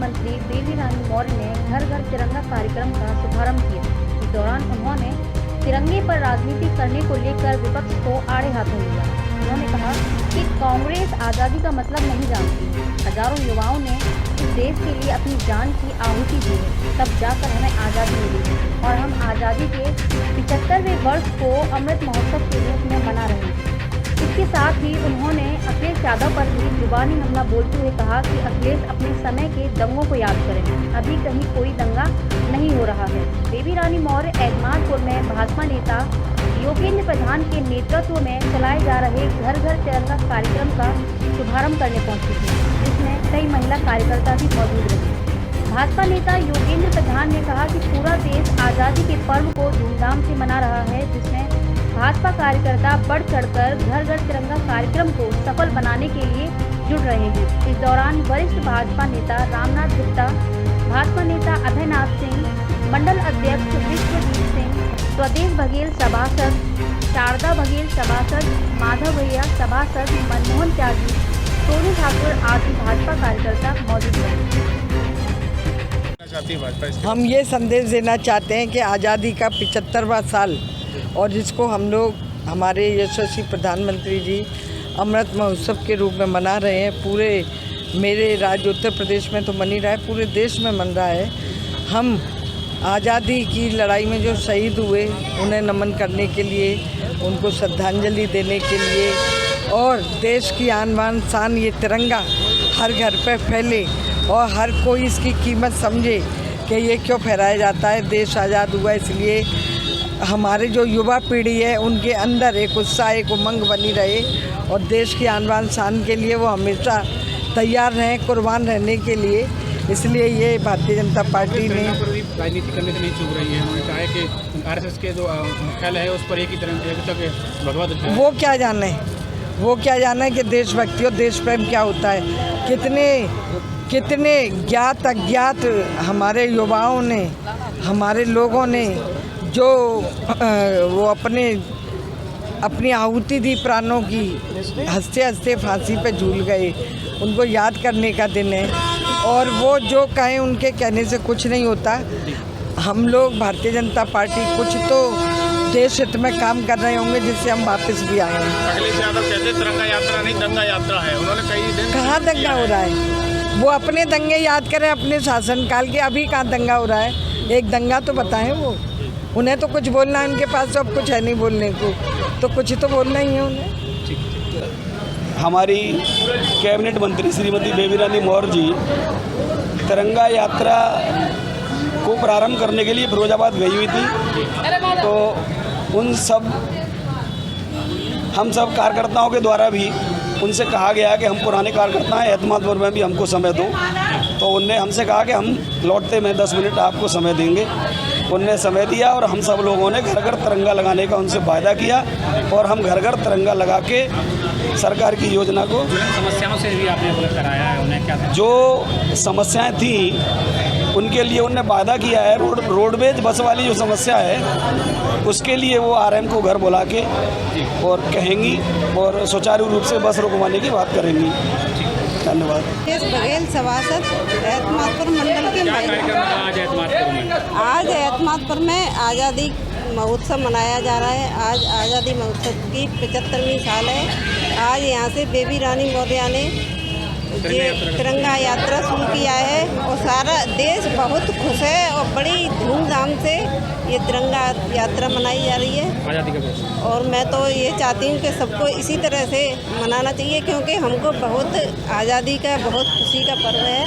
मंत्री बेबी रानी मौर्य ने घर घर तिरंगा कार्यक्रम का शुभारंभ किया। इस दौरान उन्होंने तिरंगे पर राजनीति करने को लेकर विपक्ष को आड़े हाथों लिया। उन्होंने कहा कि कांग्रेस आज़ादी का मतलब नहीं जानती। हजारों युवाओं ने इस देश के लिए अपनी जान की आहुति दी है, तब जाकर हमें आज़ादी मिली और हम आज़ादी के 75वें वर्ष को अमृत महोत्सव के रूप में मना रहे हैं। इसके साथ ही उन्होंने अखिलेश यादव पर भी जुबानी हमला बोलते हुए कहा कि अखिलेश अपने समय के दंगों को याद करें, अभी कहीं कोई दंगा नहीं हो रहा है। बेबी रानी मौर्य एतमादपुर में भाजपा नेता योगेंद्र प्रधान के नेतृत्व में चलाए जा रहे घर घर तिरंगा कार्यक्रम का शुभारंभ करने पहुंची थी, जिसमें कई महिला कार्यकर्ता भी मौजूद रहे। भाजपा नेता योगेंद्र प्रधान ने कहा कि पूरा देश आज़ादी के पर्व को धूमधाम से मना रहा है, जिसमें भाजपा कार्यकर्ता बढ़ चढ़कर घर घर तिरंगा कार्यक्रम को सफल बनाने के लिए जुड़ रहे हैं। इस दौरान वरिष्ठ भाजपा नेता रामनाथ गुप्ता, भाजपा नेता अभयनाथ सिंह, मंडल अध्यक्ष विश्वजीत सिंह, स्वदेश बघेल सभासद, शारदा बघेल सभासद, माधव भैया सभासद, मनमोहन त्यागी, सोनू ठाकुर आदि भाजपा कार्यकर्ता मौजूद रहे। हम ये संदेश देना चाहते हैं कि आज़ादी का 75वां साल और जिसको हम लोग हमारे यशस्वी प्रधानमंत्री जी अमृत महोत्सव के रूप में मना रहे हैं। पूरे मेरे राज्य उत्तर प्रदेश में तो मन ही रहा है, पूरे देश में मन रहा है। हम आज़ादी की लड़ाई में जो शहीद हुए उन्हें नमन करने के लिए, उनको श्रद्धांजलि देने के लिए और देश की आन बान शान ये तिरंगा हर घर पे फैले और हर कोई इसकी कीमत समझे कि ये क्यों फहराया जाता है। देश आज़ाद हुआ इसलिए हमारे जो युवा पीढ़ी है उनके अंदर एक उत्साह, एक उमंग बनी रहे और देश की आन बान शान के लिए वो हमेशा तैयार रहें, कुर्बान रहने के लिए। इसलिए ये भारतीय जनता पार्टी ने राजनीति करने से नहीं चूक रही है। उन्होंने कहा है कि आरएसएस के जो मुख्यालय है उस पर एक ही तरह भगवा ध्वज है। वो क्या जाने कि देशभक्ति और देश प्रेम क्या होता है। कितने ज्ञात अज्ञात हमारे युवाओं ने, हमारे लोगों ने जो वो अपनी आहुति दी प्राणों की, हंसते हंसते फांसी पे झूल गए, उनको याद करने का दिन है। और वो जो कहें उनके कहने से कुछ नहीं होता। हम लोग भारतीय जनता पार्टी कुछ तो देश हित में काम कर रहे होंगे जिससे हम वापस भी आए हैं। अखिलेश यादव कहते तिरंगा यात्रा नहीं दंगा यात्रा है। उन्होंने कई दिन कहाँ दंगा हो रहा है? वो अपने दंगे याद करें अपने शासनकाल के। अभी कहाँ दंगा हो रहा है? एक दंगा तो बताएं वो। उन्हें तो कुछ बोलना है, उनके पास तो अब कुछ है नहीं बोलने को, तो कुछ तो बोलना ही है उन्हें। हमारी कैबिनेट मंत्री श्रीमती बेबी रानी मौर्य जी तिरंगा यात्रा को प्रारंभ करने के लिए फिरोजाबाद गई हुई थी। तो हम सब कार्यकर्ताओं के द्वारा भी उनसे कहा गया कि हम पुराने कार्यकर्ता हैं, एतमादपुर में भी हमको समय दो। तो उनने हमसे कहा कि हम लौटते में 10 मिनट आपको समय देंगे। उनने समय दिया और हम सब लोगों ने घर घर तिरंगा लगाने का उनसे वायदा किया और हम घर घर तिरंगा लगा के सरकार की योजना को समस्याओं से भी आपने अवगत कराया है। उन्हें क्या जो समस्याएं थी उनके लिए उनने वायदा किया है। रोडवेज बस वाली जो समस्या है उसके लिए वो आरएम को घर बुला के और कहेंगी और सुचारू रूप से बस रुकवाने की बात करेंगी। धन्यवाद। बघेल सभासद एतमादपुर मंडल के आज एतमादपुर में आज़ादी महोत्सव मनाया जा रहा है। आज आज़ादी महोत्सव की 75वीं साल है। आज यहाँ से बेबी रानी मौर्य ने तिरंगा यात्रा शुरू किया है और सारा देश बहुत खुश है और बड़ी धूमधाम से ये तिरंगा यात्रा मनाई जा रही है आज़ादी का। और मैं तो ये चाहती हूँ कि सबको इसी तरह से मनाना चाहिए, क्योंकि हमको बहुत आज़ादी का बहुत खुशी का पर्व है।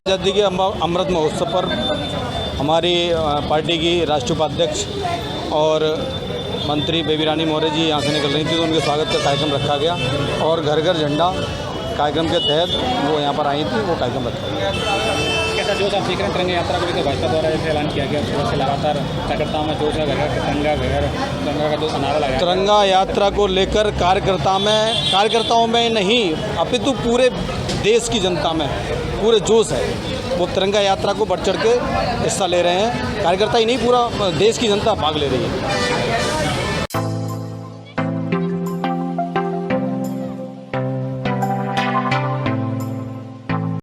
आज़ादी के अमृत महोत्सव पर हमारी पार्टी की राष्ट्रीय उपाध्यक्ष और मंत्री बेबी रानी मौर्य जी यहाँ से निकल रही थी, तो उनके स्वागत का कार्यक्रम रखा गया और घर घर झंडा कार्यक्रम के तहत वो यहाँ पर आई थी, वो कार्यक्रम रखा गया। कैसा जोश आप देख रहे हैं तिरंगा यात्रा को लेकर? भाजपा द्वारा जैसे ऐलान किया गया सुबह से लगातार कार्यकर्ताओं में जोश है, तिरंगा का जो नारा लगाया। तिरंगा यात्रा को लेकर कार्यकर्ताओं में नहीं अपितु पूरे देश की जनता में पूरे जोश है। वो तिरंगा यात्रा को बढ़ चढ़ के हिस्सा ले रहे हैं। कार्यकर्ता ही नहीं, पूरा देश की जनता भाग ले रही है।